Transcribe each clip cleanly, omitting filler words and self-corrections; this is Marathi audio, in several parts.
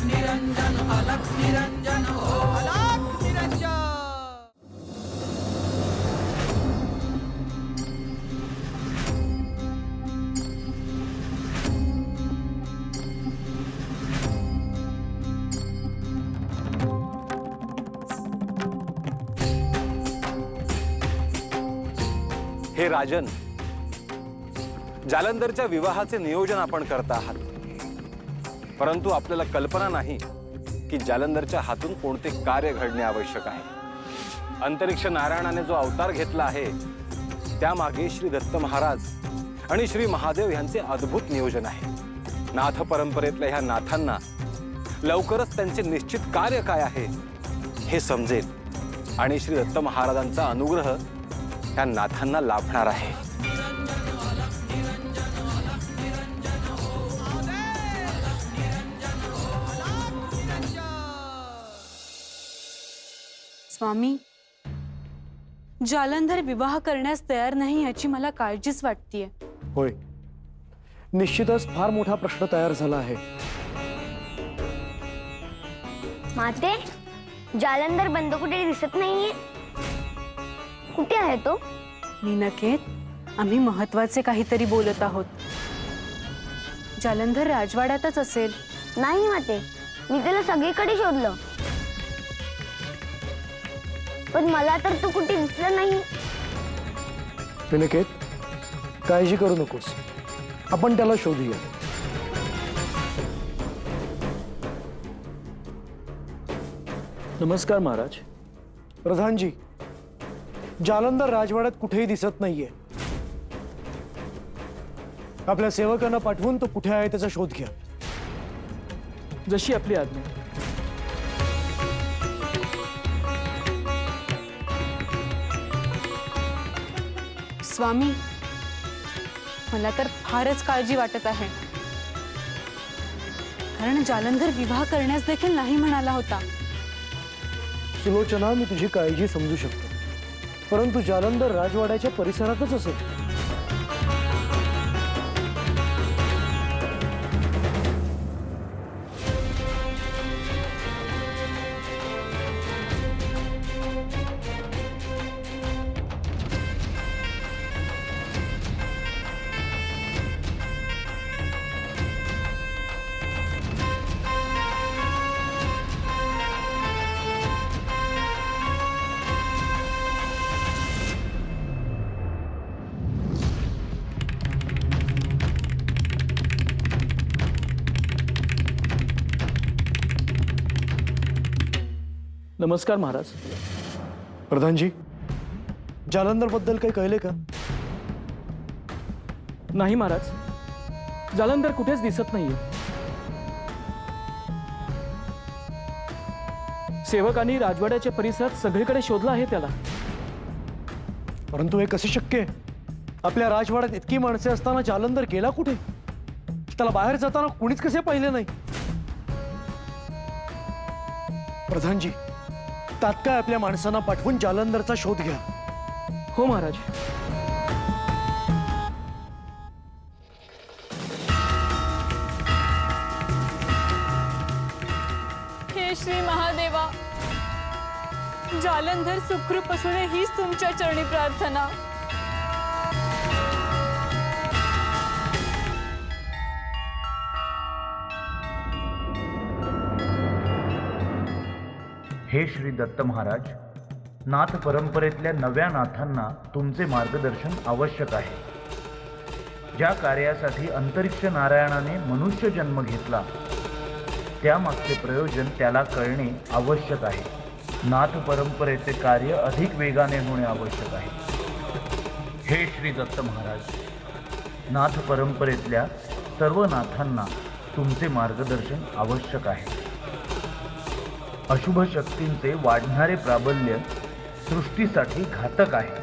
निरंजन अलख निरंजन ओम अलख निरंजन। हे राजन, जालंधरच्या विवाहाचे नियोजन आपण करत आहात, परंतु आपल्याला कल्पना नाही की जालंधरच्या हातून कोणते कार्य घडणे आवश्यक आहे। अंतरिक्ष नारायणाने जो अवतार घेतला आहे त्यामागे श्री दत्त महाराज आणि श्री महादेव यांचे अद्भुत नियोजन आहे। नाथ परंपरेतल्या ह्या नाथांना लवकरच त्यांचे निश्चित कार्य काय आहे हे समजेल आणि श्री दत्त महाराजांचा अनुग्रह ह्या नाथांना लाभणार आहे। स्वामी, जालंधर विवाह करण्यास तयार नाही याची मला काळजीच वाटतेय। होय, निश्चितच फार मोठा प्रश्न तयार झाला आहे। माते, जालंधर बंद कुठे दिसत नाहीये, कुठे आहे तो? मीनकेत, आम्ही महत्वाचे काहीतरी बोलत आहोत। जालंधर राजवाड्यातच असेल। नाही माते, मी त्याला सगळीकडे शोधलं, पण मला तर तो कुठे दिसला नाही। पिनकेत, काळजी करू नकोस, आपण त्याला शोधूया। नमस्कार महाराज। प्रधानजी, जालंधर राजवाड्यात कुठेही दिसत नाहीये। आपल्या सेवकांना पाठवून तो कुठे आहे त्याचा शोध घ्या। जशी आपली आज्ञा। स्वामी, मला तर फारच काळजी वाटत आहे, कारण जालंधर विवाह करण्यास देखील नाही म्हणाला होता। सुलोचना, मी तुझी काळजी समजू शकतो, परंतु जालंधर राजवाड्याच्या परिसरातच असेल। नमस्कार महाराज। प्रधानजी, जालंधर बद्दल काही कळले का? नाही महाराज, जालंधर कुठेच दिसत नाहीये। सेवकांनी राजवाड्याच्या परिसरात सगळीकडे शोधलं आहे त्याला। परंतु हे कसे शक्य आहे? आपल्या राजवाड्यात इतकी माणसे असताना जालंधर गेला कुठे? त्याला बाहेर जाताना कुणीच कसे पाहिले नाही? प्रधानजी, तात्काळ आपल्या माणसांना पाठवून जालंधरचा शोध घ्या। हो महाराज। हे श्री महादेवा, जालंधर सुखरूप असू दे हीच तुमच्या चरणी प्रार्थना। हे श्री दत्त महाराज, नाथ परंपरेतल्या नव्या नाथांना तुमचे मार्गदर्शन आवश्यक आहे। ज्या कार्यासाठी अंतरिक्ष नारायणाने मनुष्य जन्म घेतला त्यामागचे प्रयोजन त्याला कळणे आवश्यक आहे। नाथ परंपरेचे कार्य अधिक वेगाने होणे आवश्यक आहे। हे श्री दत्त महाराज, नाथ परंपरेतल्या सर्व नाथांना तुमचे मार्गदर्शन आवश्यक आहे। अशुभ शक्तींचे वाढणारे प्राबल्य सृष्टीसाठी घातक आहे।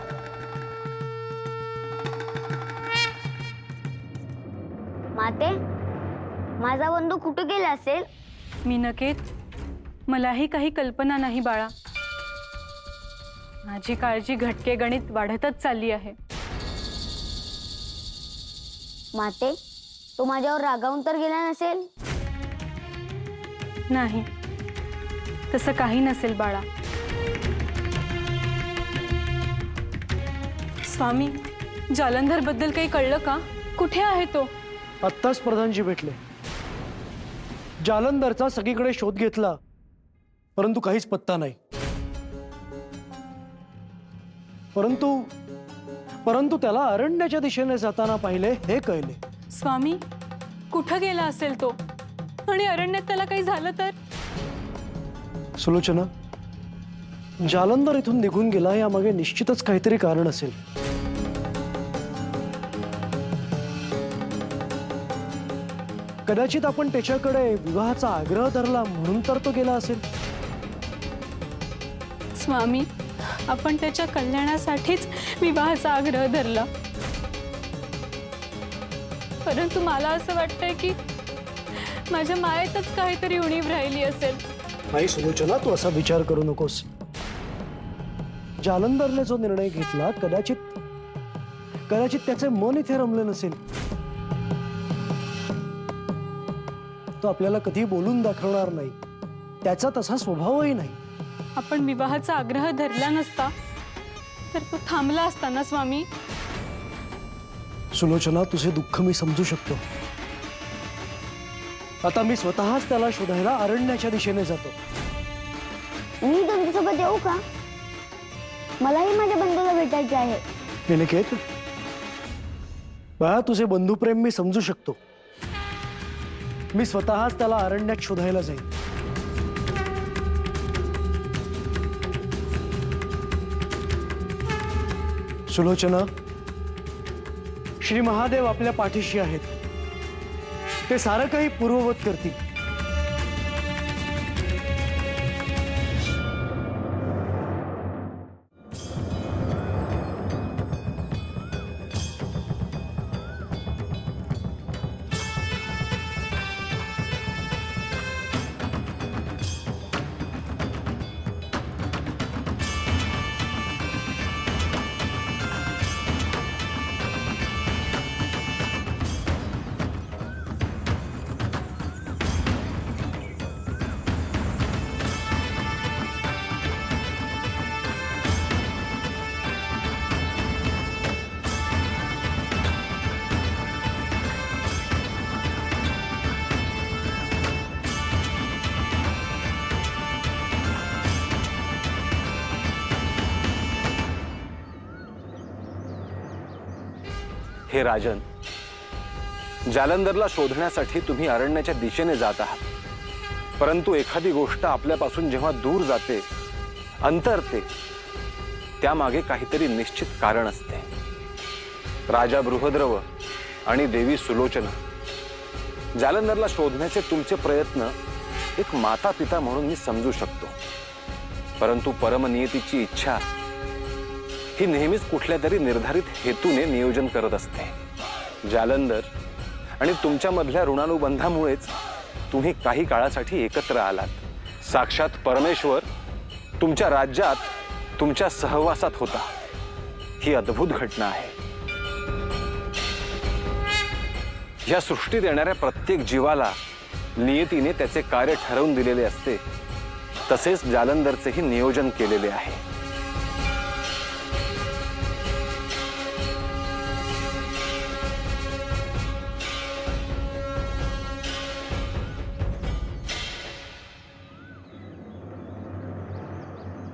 माते, माझा बंधू कुठे गेला असेल? मीनकेत, मलाही काही कल्पना नाही बाळा। माझी काळजी घटके गणित वाढतच चालली आहे। माते, तो माझ्यावर रागावून तर गेला नसेल? नाही, तसं काही नसेल बाळा. स्वामी, जालंधर बद्दल काही कळलं का? कुठे आहे तो? आत्ताच प्रधानजी भेटले. जालंधरचा सगळीकडे शोध घेतला, परंतु काहीच पत्ता नाही. परंतु परंतु त्याला अरण्याच्या दिशेने जाताना पाहिले हे कळले. स्वामी, कुठं गेला असेल तो? आणि अरण्यात त्याला काही झालं तर? सुलोचना, जालंधर इथून निघून गेला यामागे निश्चितच काहीतरी कारण असेल. कदाचित आपण त्याच्याकडे विवाहाचा आग्रह धरला म्हणून तर तो गेला असेल. स्वामी, आपण त्याच्या कल्याणासाठीच विवाहाचा आग्रह धरला, परंतु मला असं वाटतंय की माझ्या मायेतच काहीतरी उणीव राहिली असेल. नाही सुलोचना, तू असा विचार करू नकोस. जालंधरने जो निर्णय घेतला कदाचित त्याचे मन इथे रमले नसेल. तो आपल्याला कधी बोलून दाखवणार नाही, त्याचा तसा स्वभावही नाही. आपण विवाहाचा आग्रह धरला नसता तर तो थांबला असता ना स्वामी? सुलोचना, तुझे दुःख मी समजू शकतो. आता मी स्वतःच त्याला शोधायला अरण्याच्या दिशेने जातो. मी तुमच्यासोबत येऊ का? मलाही माझ्या बंधूला भेटायचे आहे. निकेत, बाळा, तुझे बंधुप्रेम मी समजू शकतो. मी स्वतःच त्याला अरण्यात शोधायला जाईन. सुलोचना, श्री महादेव आपल्या पाठीशी आहेत. ते सारं काही पूर्ववत करतील. हे राजन, जालंधरला शोधण्यासाठी तुम्ही अरण्याच्या दिशेने जात आहात, परंतु एखादी गोष्ट आपल्यापासून जेव्हा दूर जाते, अंतरते, त्यामागे काहीतरी निश्चित कारण असते. राजा बृहद्रव आणि देवी सुलोचना, जालंधरला शोधण्याचे तुमचे प्रयत्न एक माता पिता म्हणून मी समजू शकतो, परंतु परमनियतीची इच्छा ही नेहमीच कुठल्या तरी निर्धारित हेतूने नियोजन करत असते. जालंधर आणि तुमच्यामधल्या ऋणानुबंधामुळेच तुम्ही काही काळासाठी एकत्र आलात. साक्षात परमेश्वर तुमच्या राज्यात तुमच्या सहवासात होता. ही अद्भुत घटना आहे. या सृष्टीत येणाऱ्या प्रत्येक जीवाला नियतीने त्याचे कार्य ठरवून दिलेले असते, तसेच जालंधरचेही नियोजन केलेले आहे.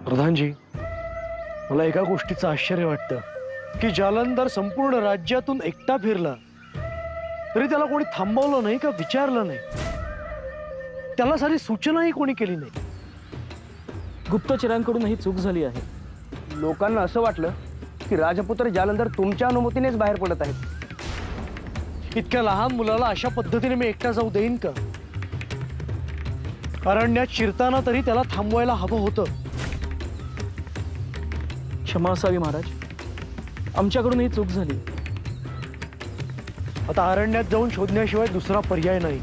प्रधानजी, मला एका गोष्टीचं आश्चर्य वाटतं की जालंधर संपूर्ण राज्यातून एकटा फिरला तरी त्याला कोणी थांबवलं नाही का विचारलं नाही. त्याला सारी सूचनाही कोणी केली नाही. गुप्तचरांकडून ही चूक झाली आहे. लोकांना असं वाटलं की राजपुत्र जालंधर तुमच्या अनुमतीनेच बाहेर पडत आहेत. इतक्या लहान मुलाला अशा पद्धतीने मी एकटा जाऊ देईन का? अरण्यात शिरताना तरी त्याला थांबवायला हवं होतं. क्षमा असावी महाराज, आमच्याकडून ही चूक झाली. आता अरण्यात जाऊन शोधण्याशिवाय दुसरा पर्याय नाही.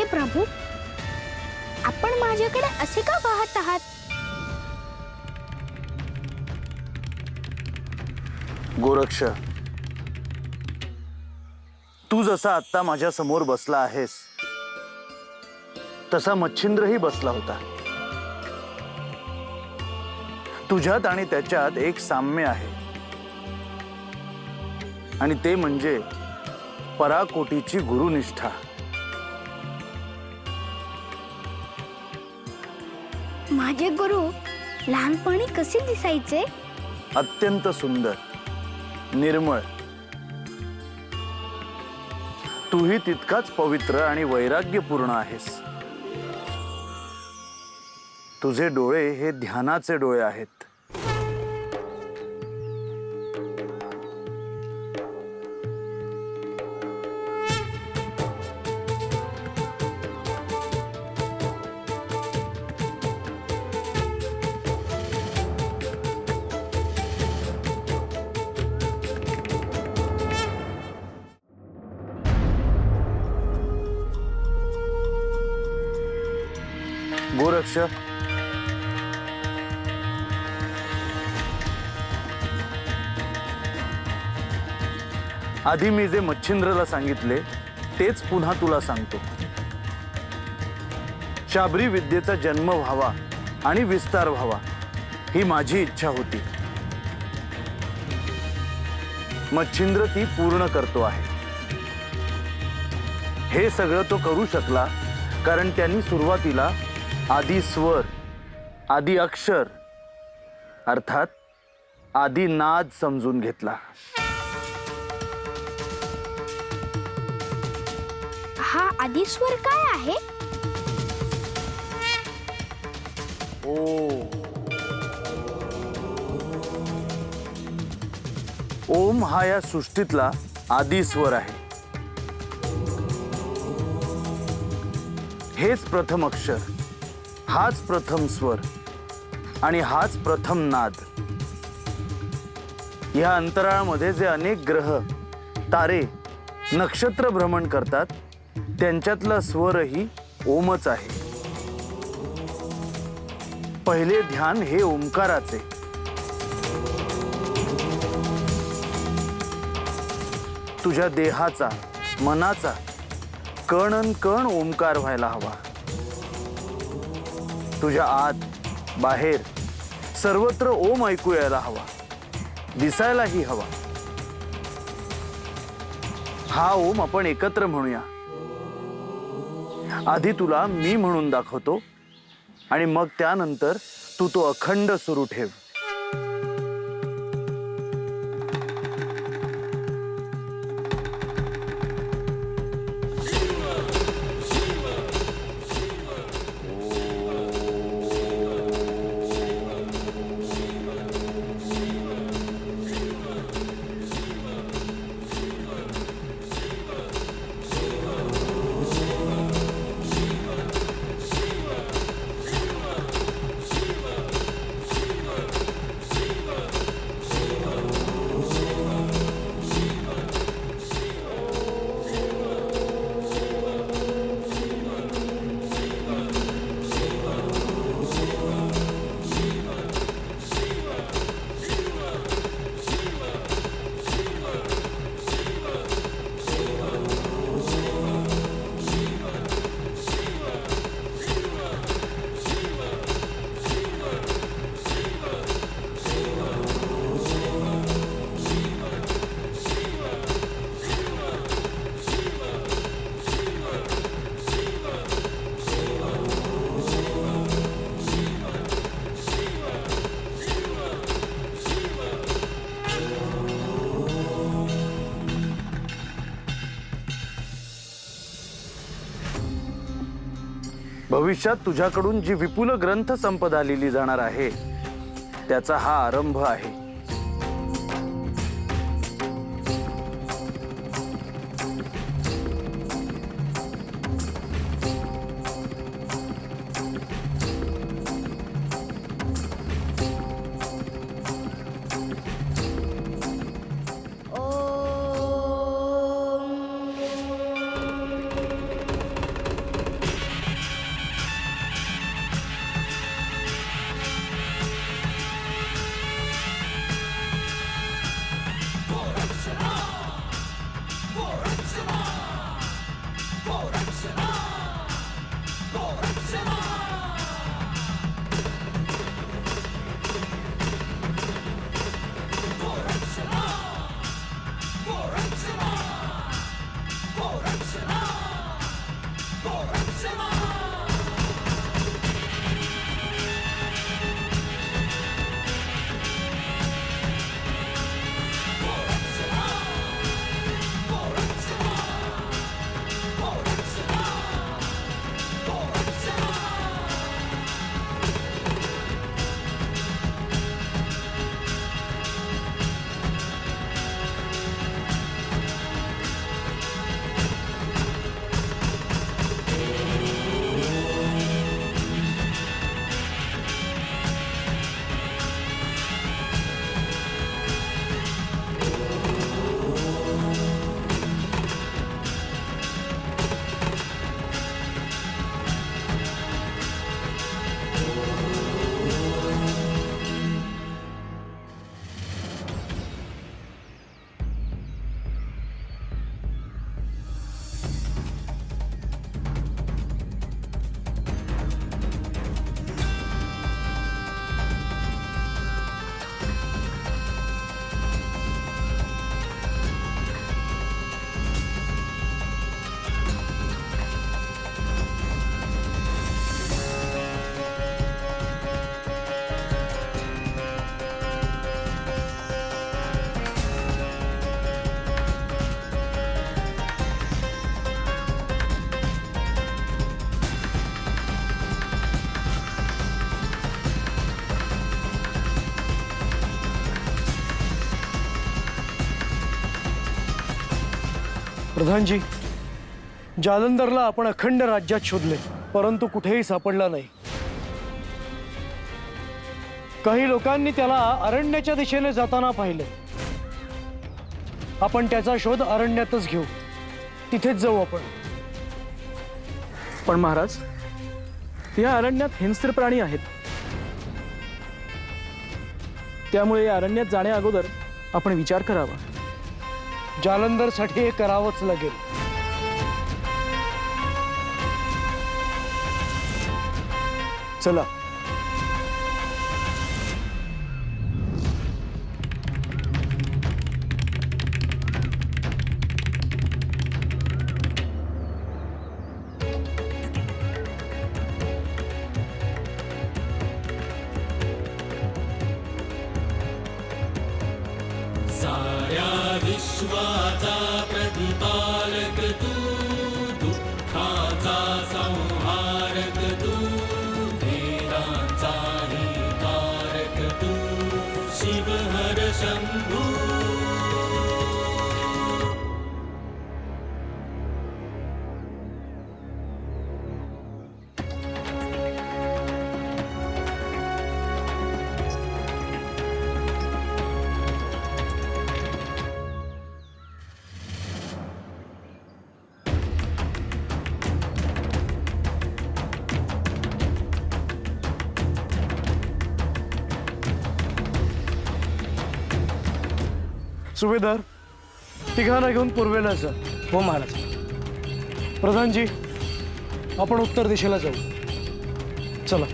हे प्रभू, आपण माझ्याकडे असे का पाहत आहात? गोरक्ष, तू जसा आत्ता माझ्या समोर बसला आहेस तसा मच्छिंद्रही बसला होता. तुझ्यात आणि त्याच्यात एक साम्य आहे, आणि ते म्हणजे पराकोटीची गुरुनिष्ठा. माझे गुरु लहानपणी कसे दिसायचे? अत्यंत सुंदर, निर्मळ. तूही तितकाच पवित्र आणि वैराग्यपूर्ण आहेस. तुझे डोळे हे ध्यानाचे डोळे आहेत. गोरक्ष, आधी मी जे मच्छिंद्रला सांगितले तेच पुन्हा तुला सांगतो. शाबरी विद्येचा जन्म व्हावा आणि विस्तार व्हावा ही माझी इच्छा होती. मच्छिंद्र ती पूर्ण करतो आहे. हे सगळं तो करू शकला कारण त्यांनी सुरुवातीला आदि स्वर, आदि अक्षर अर्थात आदि नाद समजून घेतला. हा आदिस्वर काय आहे? ओम हा या सृष्टीतला आदि स्वर आहे. हेच प्रथम अक्षर, हाच प्रथम स्वर आणि हाच प्रथम नाद. या अंतराळामध्ये जे अनेक ग्रह, तारे, नक्षत्र भ्रमण करतात त्यांच्यातला स्वरही ओमच आहे. पहिले ध्यान हे ओंकाराचे. तुझ्या देहाचा, मनाचा कण कण ओंकार व्हायला हवा. तुझ्या आत, बाहेर सर्वत्र ओम ऐकू यायला हवा, दिसायलाही हवा. हा ओम आपण एकत्र म्हणूया. आधी तुला मी म्हणून दाखवतो आणि मग त्यानंतर तू तो अखंड सुरू ठेव. भविष्यात तुझ्याकडून जी विपुल ग्रंथ संपदा लिहिली जाणार आहे त्याचा हा आरंभ आहे. प्रधानजी, जालंधरला आपण अखंड राज्यात शोधले, परंतु कुठेही सापडला नाही. काही लोकांनी त्याला अरण्याच्या दिशेने जाताना पाहिलं. आपण त्याचा शोध अरण्यातच घेऊ, तिथेच जाऊ आपण. पण महाराज, या अरण्यात हिंस्त्र प्राणी आहेत. त्यामुळे या अरण्यात जाण्या अगोदर आपण विचार करावा. जालंधरसाठी हे करावंच लागेल. चला. साऱ्या विश्वाचा प्रतिपालक तू, दुःखाचा संहारक तू, वेदांचाही कारक तू, शिव हर शंभू. सुभेदार, तिघांना घेऊन पूर्वेला जा. हो महाराज. प्रधानजी, आपण उत्तर दिशेला जाऊ. चला.